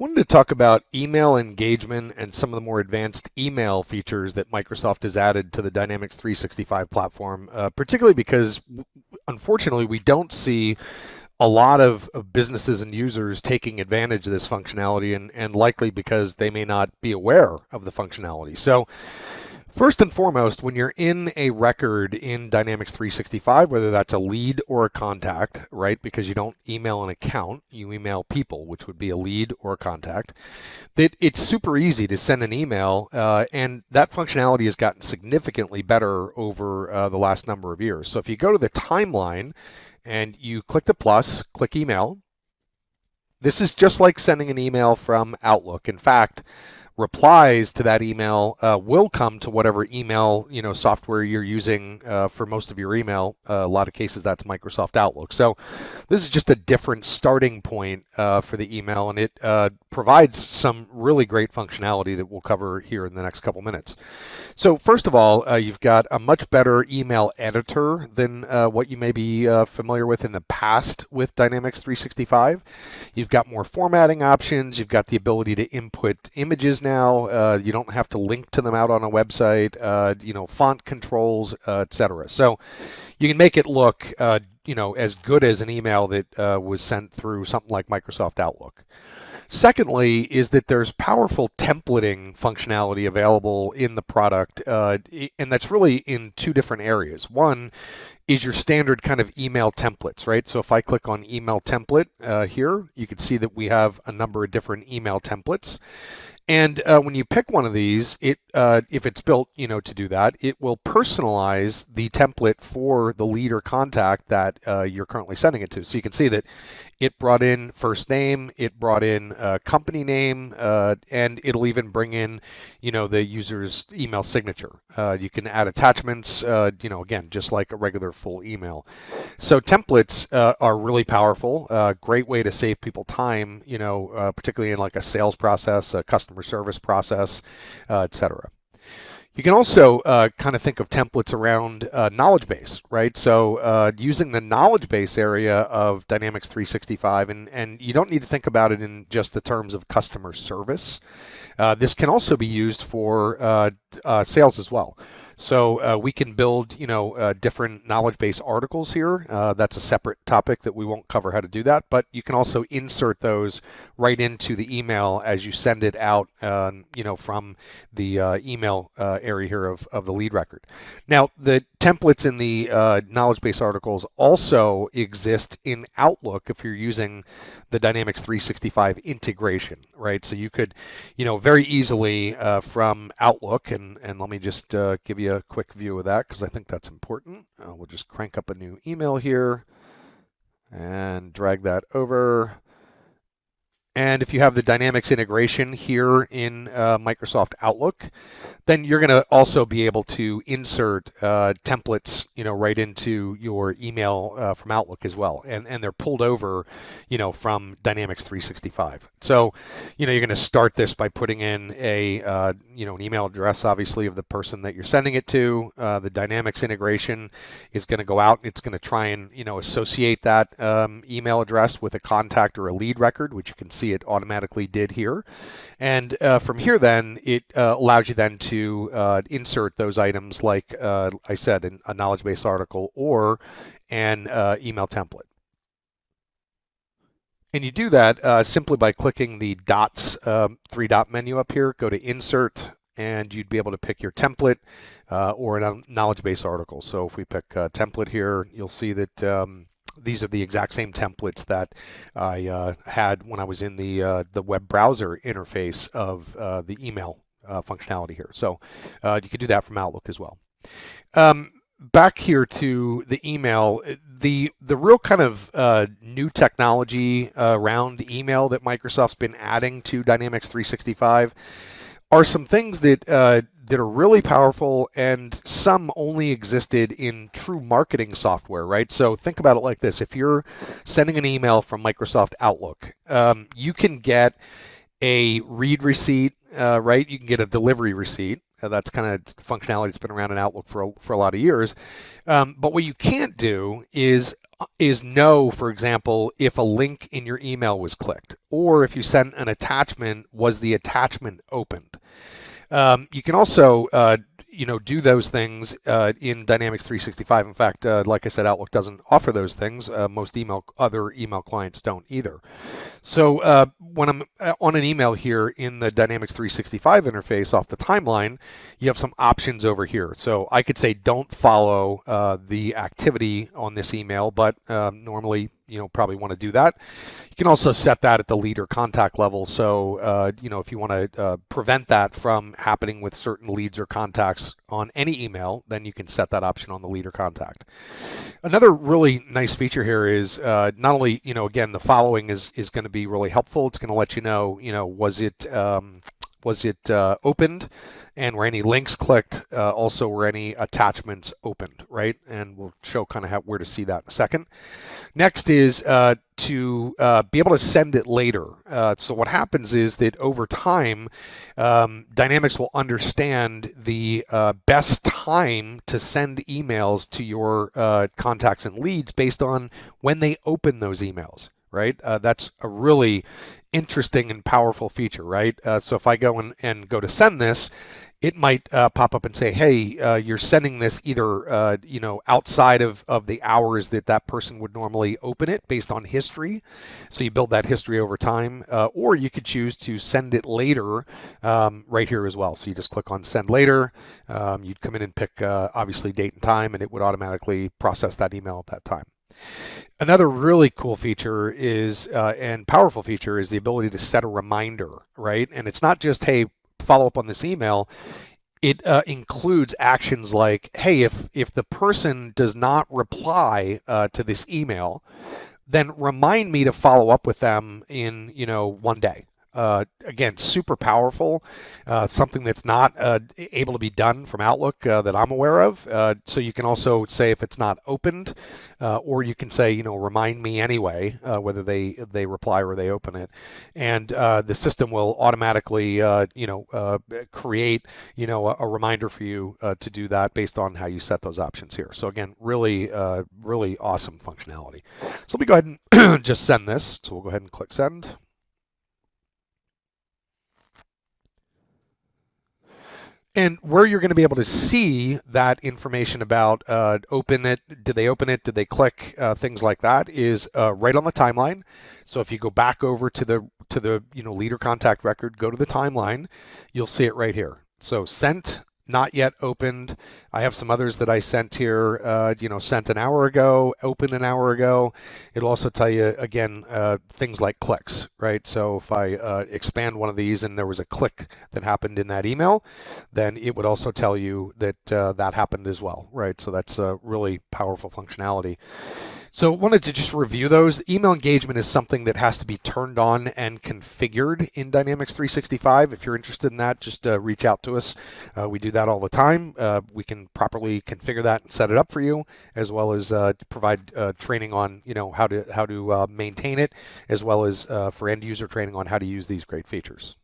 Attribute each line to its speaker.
Speaker 1: Wanted to talk about email engagement and some of the more advanced email features that Microsoft has added to the Dynamics 365 platform, particularly because unfortunately we don't see a lot of businesses and users taking advantage of this functionality and likely because they may not be aware of the functionality. So first and foremost, when you're in a record in Dynamics 365, whether that's a lead or a contact, right? Because you don't email an account, you email people, which would be a lead or a contact. It's super easy to send an email, and that functionality has gotten significantly better over the last number of years. So if you go to the timeline and you click the plus, click email, this is just like sending an email from Outlook. In fact, replies to that email will come to whatever email software you're using for most of your email. A lot of cases that's Microsoft Outlook. So this is just a different starting point for the email, and it provides some really great functionality that we'll cover here in the next couple minutes. So first of all, you've got a much better email editor than what you may be familiar with in the past with Dynamics 365. You've got more formatting options. You've got the ability to input images now. You don't have to link to them out on a website. Font controls, etc. So you can make it look, as good as an email that was sent through something like Microsoft Outlook. Secondly, is that there's powerful templating functionality available in the product, and that's really in two different areas. One is your standard kind of email templates, right? So if I click on email template here, you can see that we have a number of different email templates. And when you pick one of these, if it's built, to do that, it will personalize the template for the lead or contact that you're currently sending it to. So you can see that it brought in first name, it brought in company name, and it'll even bring in, the user's email signature. You can add attachments, again, just like a regular full email. So templates are really powerful. Great way to save people time, particularly in like a sales process, a customer service process, etc. You can also kind of think of templates around knowledge base, right? So using the knowledge base area of Dynamics 365, and you don't need to think about it in just the terms of customer service. This can also be used for sales as well. So we can build, different knowledge base articles here. That's a separate topic that we won't cover how to do that, but you can also insert those right into the email as you send it out, from the email area here of the lead record. Now, the templates in the knowledge base articles also exist in Outlook if you're using the Dynamics 365 integration, right? So you could, very easily from Outlook, and let me just give you a quick view of that because I think that's important. We'll just crank up a new email here and drag that over. And if you have the Dynamics integration here in Microsoft Outlook, then you're going to also be able to insert templates, right into your email from Outlook as well, and they're pulled over, from Dynamics 365. So, you're going to start this by putting in an email address, obviously, of the person that you're sending it to. The Dynamics integration is going to go out. It's going to try and associate that email address with a contact or a lead record, which you can see it automatically did here. And from here, then it allows you then to insert those items like I said, in a knowledge base article or an email template. And you do that simply by clicking the dots, three-dot menu up here, go to Insert, and you'd be able to pick your template or a knowledge base article. So if we pick template here, you'll see that these are the exact same templates that I had when I was in the web browser interface of the email functionality here. So you could do that from Outlook as well. Back here to the email, the real kind of new technology around email that Microsoft's been adding to Dynamics 365 are some things that that are really powerful, and some only existed in true marketing software, right? So think about it like this. If you're sending an email from Microsoft Outlook, you can get a read receipt, right? You can get a delivery receipt. That's kind of functionality that's been around in Outlook for a lot of years. But what you can't do is know, for example, if a link in your email was clicked, or if you sent an attachment, was the attachment opened? You can also do those things in Dynamics 365. In fact, like I said, Outlook doesn't offer those things. Most other email clients don't either. So when I'm on an email here in the Dynamics 365 interface off the timeline, you have some options over here. So I could say don't follow the activity on this email, but normally probably want to do that. You can also set that at the lead or contact level. So if you want to prevent that from happening with certain leads or contacts on any email, then you can set that option on the lead or contact. Another really nice feature here is not only, again, the following is going to be really helpful. It's going to let you know, was it opened, and were any links clicked, also were any attachments opened, right? And we'll show kind of where to see that in a second. Next is to be able to send it later. So what happens is that over time, Dynamics will understand the best time to send emails to your contacts and leads based on when they open those emails, right? That's a really interesting and powerful feature, right? So if I go and go to send this, it might pop up and say, hey, you're sending this either outside of the hours that person would normally open it based on history. So you build that history over time, or you could choose to send it later right here as well. So you just click on send later. You'd come in and pick obviously date and time, and it would automatically process that email at that time. Another really cool feature is and powerful feature is the ability to set a reminder, right? And it's not just, hey, follow up on this email. It includes actions like, hey, if the person does not reply to this email, then remind me to follow up with them in 1 day. Again, super powerful, something that's not able to be done from Outlook that I'm aware of. So you can also say if it's not opened, or you can say, remind me anyway, whether they reply or they open it. And the system will automatically, create, a reminder for you to do that based on how you set those options here. So again, really, really awesome functionality. So let me go ahead and just send this. So we'll go ahead and click send. And where you're going to be able to see that information about open it, did they open it, did they click, things like that, is right on the timeline. So if you go back over to the leader contact record, go to the timeline, you'll see it right here. So sent, not yet opened. I have some others that I sent here, sent an hour ago, opened an hour ago. It'll also tell you, again, things like clicks, right? So if I expand one of these and there was a click that happened in that email, then it would also tell you that that happened as well, right? So that's a really powerful functionality. So wanted to just review those. Email engagement is something that has to be turned on and configured in Dynamics 365. If you're interested in that, just reach out to us. We do that all the time. We can properly configure that and set it up for you, as well as provide training on how to maintain it, as well as for end user training on how to use these great features.